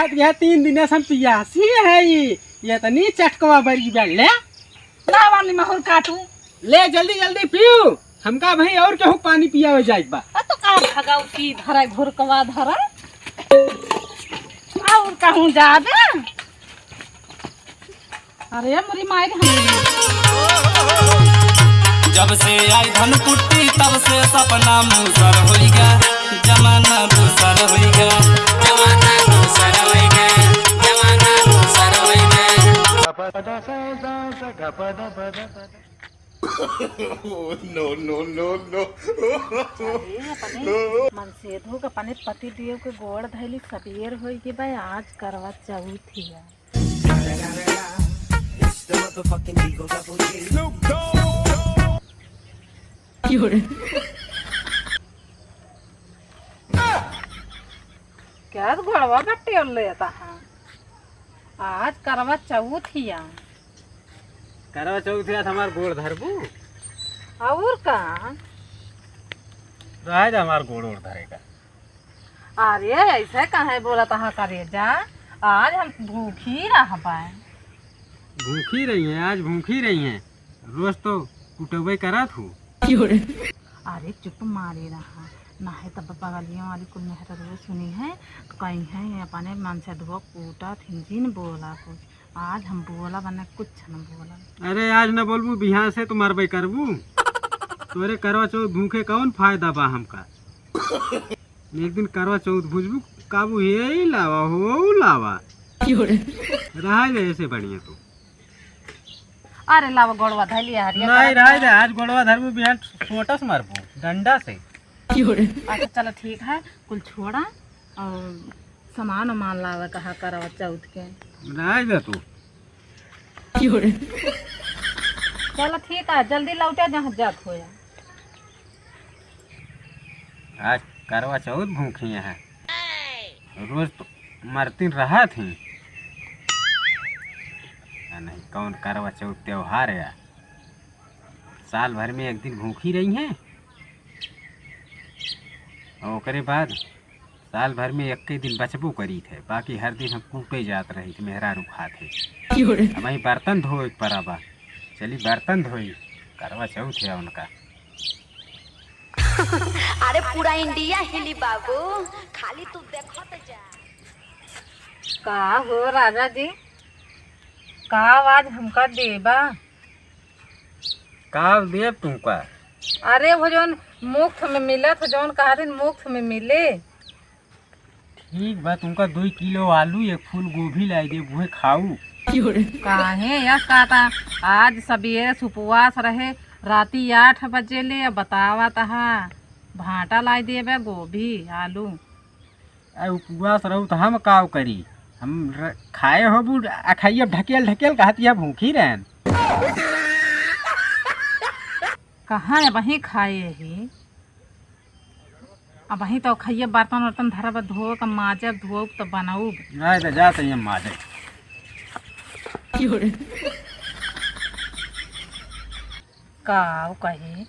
कहत यह 3 दिन से हम पियासी है ये तनी चटकवा बरी बैठ ले ना वाली महर काटू ले जल्दी जल्दी पियो हमका भाई और केहू पानी पियावे जाए बा तो का भगाऊ की धरा घुरकवा धरा और कहूँ जाबे अरे मोरी माई जब से आई धन कुट्टी तब से सपना मुसर होइगा जमाना दूसर होइगा जमाना दूसर होइगा जमाना दूसर होइगा नो मन से धोक अपने पति देव के गोड़ धैली सबेर होई के भाई आज करवा चौथ हिया क्या घोड़वा बट्टे लेता है आज करवा चौथ हिया करवा चौथ है हमार गोड़ धरबू और का राज हमार गोड़ ओड़ धरेगा अरे ऐसे कहे बोला तहा करे जा आज हम भूखी रह पाए भूखी रही हैं आज भूखी रही हैं रोज तो कुटवे करा थू अरे चुप मारे रहा ना है तब बगलियों वाली कुल मेहर रोज सुनी है तो कहीं है अपने मन से धो कूटा थिंजिन बोला कुछ आज हम बोला बने कुछ न बोला अरे आज न बोलबू बिहार से तुम मरबे करबू तोरे करवा चौथ भूखे कौन फायदा बा हमका एक दिन करवा चौथ भूजबू काबू यही लावा हो लावा रहा दे ऐसे बढ़िया तू अरे लावा गोड़वा धैली हरिया नहीं रहा दे आज गोड़वा धरबू बिहान छोटा से मारबू डंडा से अच्छा चलो ठीक है कुल छोड़ा और सामान उमान लावा कहा करवा चौथ के रहा दे तू चलो ठीक है जल्दी लौटा जहाँ जात हो आज करवा चौथ भूखी है रोज तो मरती रहा थी नहीं कौन करवा चौथ त्योहार है साल भर में एक दिन भूखी रही हैं और ओकरे बाद साल भर में एक दिन बचबो करी थे बाकी हर दिन हम कूटे जात रही थे मेहरा रुखा थे अब वही बर्तन धो एक पराबा चली बर्तन धोई करवा चौथ है उनका अरे पूरा इंडिया हिली बाबू खाली तू देखो तो जा का हो राजा जी का आवाज हमका देबा का देव तुमका अरे वो जौन मुफ्त में मिला था जौन कहा दिन मुफ्त में मिले ठीक बा तुमका 2 किलो आलू एक फूल गोभी लाई दे वह खाऊ काहे यस कहता आज सवेरे उपवास रहे राती 8 बजे ले बतावा तहा भाटा लाई देबे गोभी आलू उपवास रहू तो हम काव करी हम खाए हो बू खाइए ढकेल ढकेल कहती है भूखी रहन कहाँ है वहीं खाए ही अब वहीं तो खाइए बर्तन वर्तन धरब धो के माजब धो तो बनाऊ नहीं तो जा सही माजे का कहे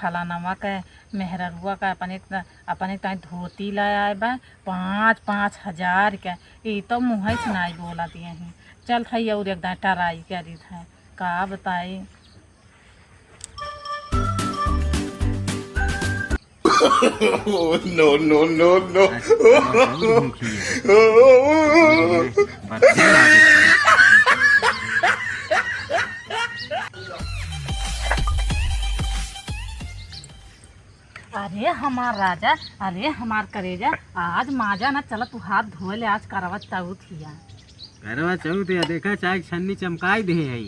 फलानवा के मेहरुआ का अपने कहीं धोती लाया बा 5,000 के ये तो मुँह सुनाई बोला दिए हैं चल थी और एक टराई करी था का बताई नो अरे हमार राजा अरे हमार करेजा आज माजा ना चल तू हाथ धोए ले आज करवा चौथ हिया करवा चौथ या देखा चाय छन्नी चमकाई दे है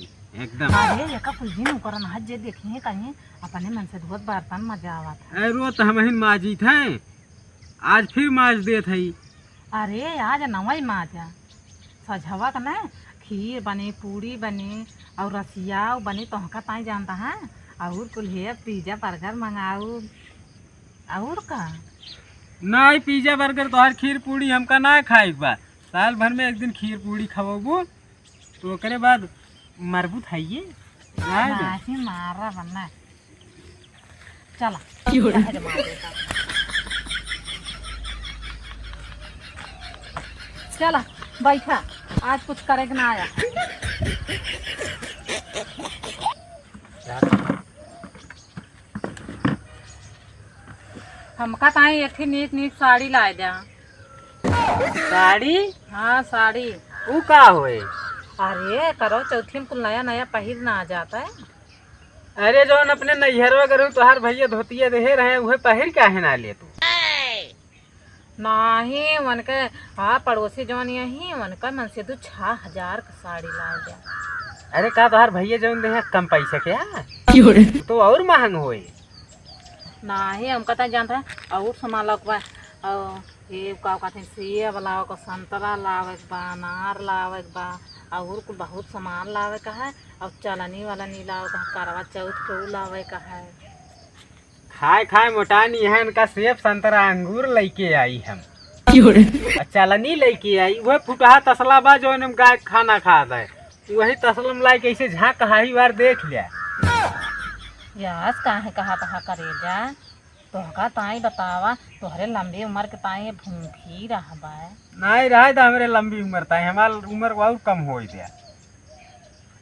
एकदम अरे एका कुछ दिन ऊपर ना जे देखिए कहीं अपने मन से धोत बर्तन मजा आवत अरे रो तो हम माजी थे आज फिर माज दे थी अरे आज नवई माजा सजवा का ना खीर बने पूरी बने और रसिया बने तोहका ताई जानता है और कुल है पिज्जा बर्गर मंगाऊ और का नहीं पिज्जा बर्गर तो हर खीर पूरी हमका ना खाई बा साल भर में एक दिन खीर पूरी खवाबू तो ओकरे बाद मरबू खाइए नहीं मारा बनना चला चला बैठा, आज कुछ करे के ना आया। हमका ताई एक नीक नीक साड़ी लाए जा। साड़ी हाँ साड़ी। ऊ का होए? अरे करो चौथी में कुल नया नया पहिर ना आ जाता है। अरे जौन अपने नैहरवा करूँ तोहार भैया धोतिया देहे रहे उहे पहिर काहे ना ले तू? नहीं मन के हाँ पड़ोसी जौन यही मन का मन से 6,000 का साड़ी ला जा। अरे का तोहार भैया जौन देहे कम पैसे के तो और महंग होए। नहीं हमका तो जानता है और सामान लगवा और ये का कहते हैं सेब लावे का, संतरा लावे के बा, अनार लावे के बा और कुछ बहुत सामान लावे का है और चलनी वाला नहीं लावे का, करवा चौथ के ऊ लावे का है। खाए खाए मोटानी है इनका सेब संतरा अंगूर लेके आई हम। चलनी लेके आई वह फुटहा तसला बा जो हम गाय खाना खा दे वही तसलम लाई कैसे झाँक हाई बार देख लिया। यास काहे कहा तहा करे जा तोहका ताई बतावा तोहरे लंबी उम्र के ताई भूखी रहबा। नहीं रहे तो हमारे लंबी उम्र था हमार उम्र बहुत कम हो गया।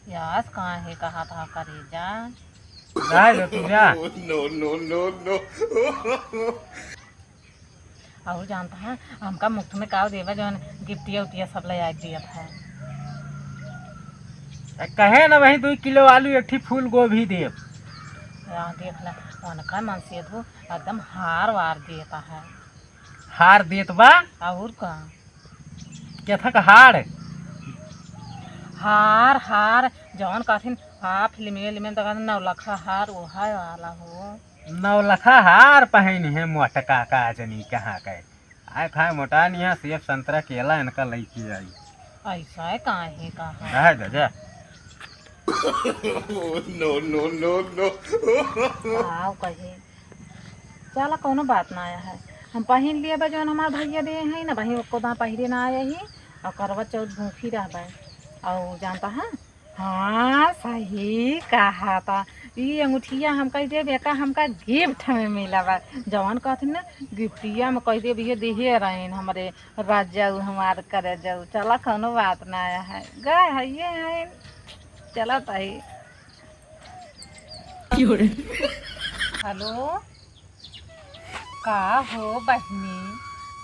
यास काहे कहा तहा करे जा रहे जो तू जा। और जानता है हमका मुफ्त में काव देवा जो गिफ्टिया उटिया सब ले आ दिया है। कहे ना वही 2 किलो आलू 1 ठी फूल गोभी देव। यहाँ देख ला उनका मन से धो एकदम हार वार देता है। हार देत बा और का क्या था हार हार हार जौन कहथिन हाँ फिल्म तो 9 लाख हार ओहा वाला हो। 9 लखा हार पहनी है मोटका का जनी कहाँ का आए खाए मोटा नहीं है सेब संतरा केला इनका लेके आई। ऐसा है काहे कहा रह जा जा। आओ कहे चला कोनो बात ना आया है हम पहन लिए बा जौन हमार भैया दे हैं ना वही को दा पहिरे ना आया ही और करवा चौथ भूखी रहबा। और जानता है हाँ सही कहा था ये अंगूठिया हम कह दे बेका हमका गिफ्ट में मिला बा जवान कहथिन ना गिफ्टिया में कह दे भैया देहे रहे हमारे राज जाऊ हमार करे जाऊ। चला कोनो बात ना आया है गए है ये है चला ताई। हेलो का हो बहनी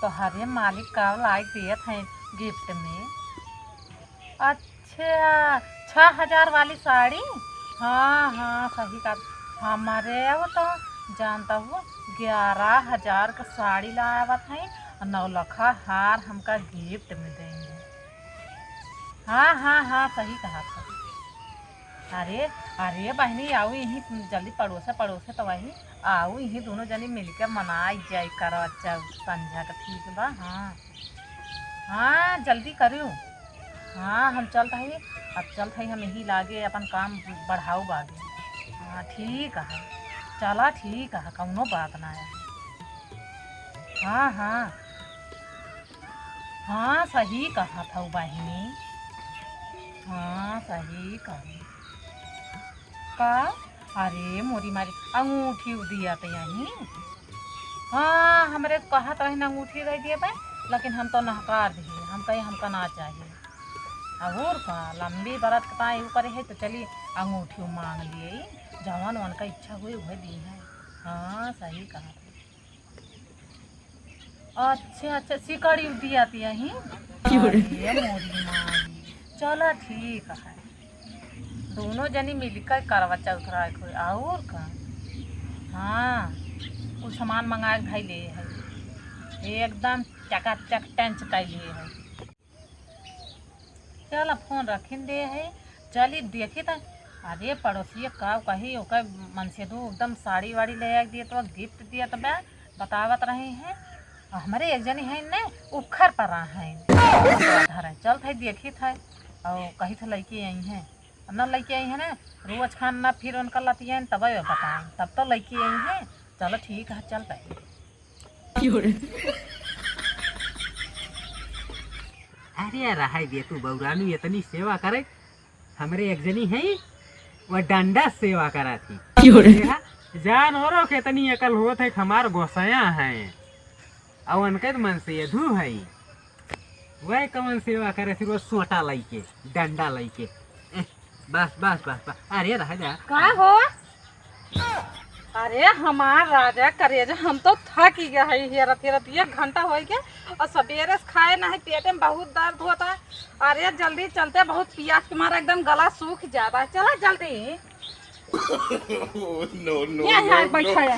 तोहरे मालिक का लाइक दिए थे गिफ्ट में? अच्छा 6,000 वाली साड़ी। हाँ हाँ सही का हमारे वो तो जानता हूँ 11,000 का साड़ी लाया हुआ था और 9 लाख हार हमका गिफ्ट में देंगे। हाँ हाँ हाँ सही कहा था। अरे अरे बहनी आओ यहीं जल्दी पड़ोसे तो वही आओ यहीं दोनों जनी मिलकर मनाई जाए करवा चौथ संझा का ठीक बा। हाँ हाँ जल्दी करो। हाँ हम चलते हैं अब चलते हैं हम यही लागे अपन काम बढ़ाओ बागे। हाँ ठीक है चला ठीक है कौनो बात ना है। हाँ हाँ हाँ सही कहा था बहनी। हाँ सही कहा का अरे मोरी मारी अंगूठी दिया तो यहीं। हाँ हमारे तो कहा तो अंगूठी दे दिए भाई लेकिन हम तो नहकार दिए हम कहीं हमका ना चाहिए। और का लंबी बरत का यू करे है तो चलिए अंगूठी मांग लिए जवान वन का इच्छा हुई वह दी है। हाँ सही कहा। अच्छा अच्छा सिकड़ी दी आती यहीं। मोरी मारी चलो ठीक है दोनों जनी मिलकर करवा चौथ रहा और का। हाँ कुछ सामान मंगाए भाई ले है एकदम चकाचक टेंच का लिए है। चल फोन रखिन दे है चली देखी तो अरे पड़ोसी का कही ओकर मन से दो एकदम साड़ी वाड़ी ले आ दिए तो गिफ्ट दिया तो मैं बतावत रहे हैं हमारे एक जनी है ने उखर पर रहा है चल थे देखी थे और कही थे लड़की आई हैं न लड़की आई है ना रोज खान ना फिर उनका लतिया तब बताएं तब तो लड़की आई हैं। चलो ठीक है चल पाए। अरे रहा दे तू बौरानी इतनी सेवा करे हमरे एक जनी है वह डंडा सेवा करा थी जानवरों के इतनी अकल होत है हमार गोसाया है और उनके मन से यधु है वही कौन सेवा करे सिर्फ सोटा लाई के डंडा लाई के बस बस बस बस अरे रह जा का हो? अरे हमार राजा करेजा हम तो थक ही गया है हेरत हेरत 1 घंटा हो गया और सवेरे से खाए ना है, पेटे में बहुत दर्द होता है। अरे जल्दी चलते, बहुत प्यास के मारा एकदम गला सूख जाता है। चलो जल्दी। बैठा है।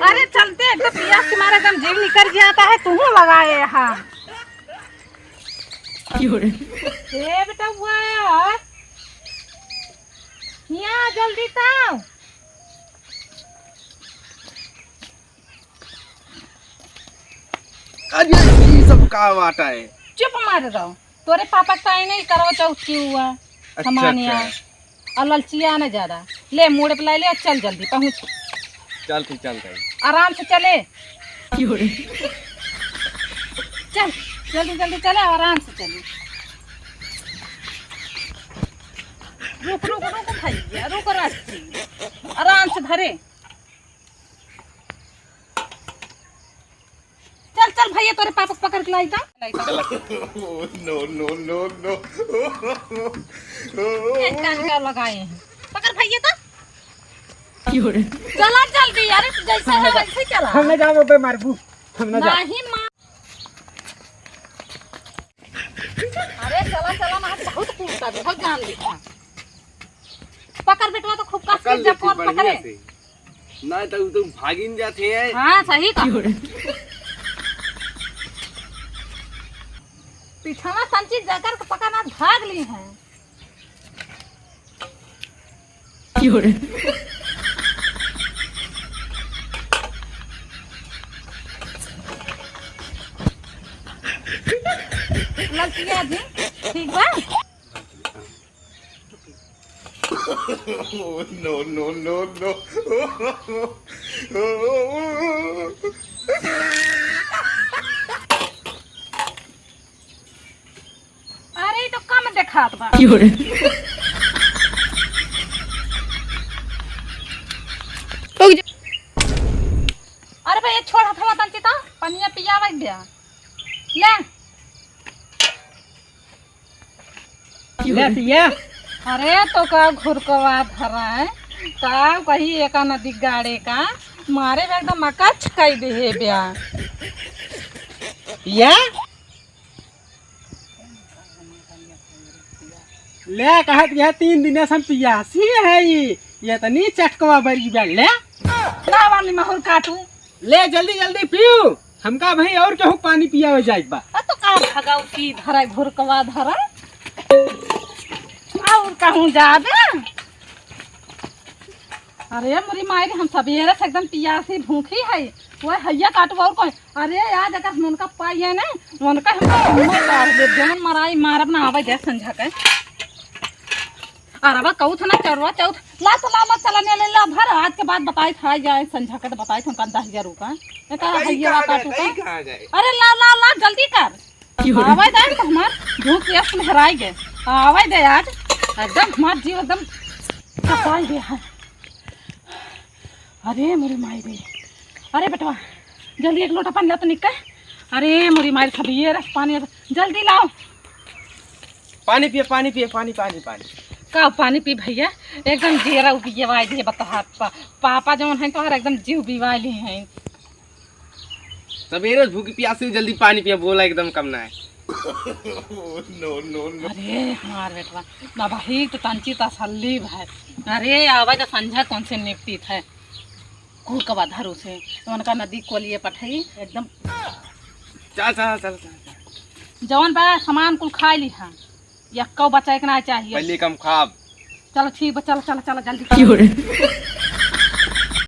अरे चलते, एकदम प्यास के मारा एकदम जीव निकल जाता है। तू लगाए यहाँ बेटा हुआ यहाँ जल्दी ताओ। अरे ये सब का बाटा है? चुप मार रहो, तोरे पापा का नहीं करो चौथ की हुआ सामान्य और ललचिया न ज्यादा। ले मोड़ पे ले, चल जल्दी पहुँच। चल तू चल आराम से चले, चल जल्दी जल्दी चले, आराम से चले। रुक रुक रुक भैया, रुक रास्ते, आराम से धरे। चल चल भैया, तोरे पापा को पकड़ के लाई था। नो नो नो नो क्या लगाए हैं, पकड़ भैया तो। चला जल्दी यार, जैसे है वैसे चला। हमने जाओ बे मारबू, हमने जा नहीं मां। अरे चला चला, मैं बहुत कूदता, बहुत जान लिखा। पकड़ बेटवा तो खूब कस के जब पकड़े ना तो तुम भागिन जाते हैं। हाँ सही का। पिछाना संची जगर को पकड़ना भाग ली हैं। लड़कियां जी ठीक बा। नो नो नो नो अरे तो कम देखात बा। अरे भाई छोड़ हथवा तंची तो पनिया पियावा दिया ले। ले पिया। अरे तो का घुरकवा धरा है का कही एक नदी गाड़े का मारे में एकदम मकच कई दे है ब्या। पिया ले कहत यह 3 दिन से हम पियासी है ये तनी चटकवा बरी बैठ ले ना वाली महर काटू। ले जल्दी जल्दी पियो, हमका भाई और केहू पानी पियावे जाए बा। तो का भगाऊ की धरा घुरकवा धरा और कहूँ जाबे। अरे मोरी मायरी हम सवेरे से एकदम पियासी भूखी है, वो हैया काटू और कोई। अरे यार अगर हम उनका पाई है ना उनका हम काट दे जमन मराई मारब ना आवे दे संझा के। अरे बा कौथ ना चरवा चौथ ला ला चलने ले ला भर। आज के बाद बताई था जाए संझा के, तो बताई था 10,000 रुपया का हैया काटू का। अरे ला ला ला जल्दी कर आवे दे, तो हमार भूख प्यास में हराई गए। आवे दे आज एकदम हमार जीव एकदम कसाई गया है। अरे मोरी मायरी, अरे बेटवा जल्दी 1 लोटा पानी ला तो निकल। अरे मोरी मायरी सभी रस पानी जल्दी लाओ। पानी पिए पानी पिए पानी पानी पानी का पानी पी भैया, एकदम जीरा पिवाई दे बता। पापा जौन है तो एकदम जीव बिवाली हैं। सवेरे भूखी प्यासी जल्दी पानी पिया बोला एकदम कम ना है। No no no. अरे हमार बेटवा ना भाई तो तंची तसल्ली भाई। अरे आवाज तो संझा कौन से निपटी है कुल कबा धरू से तो उनका नदी को लिए पठाई एकदम। चल चल चल जौन बा सामान कुल खा ली हाँ या कौ बचाए के ना चाहिए। पहले कम खाब। चलो ठीक बा, चलो चलो चलो जल्दी।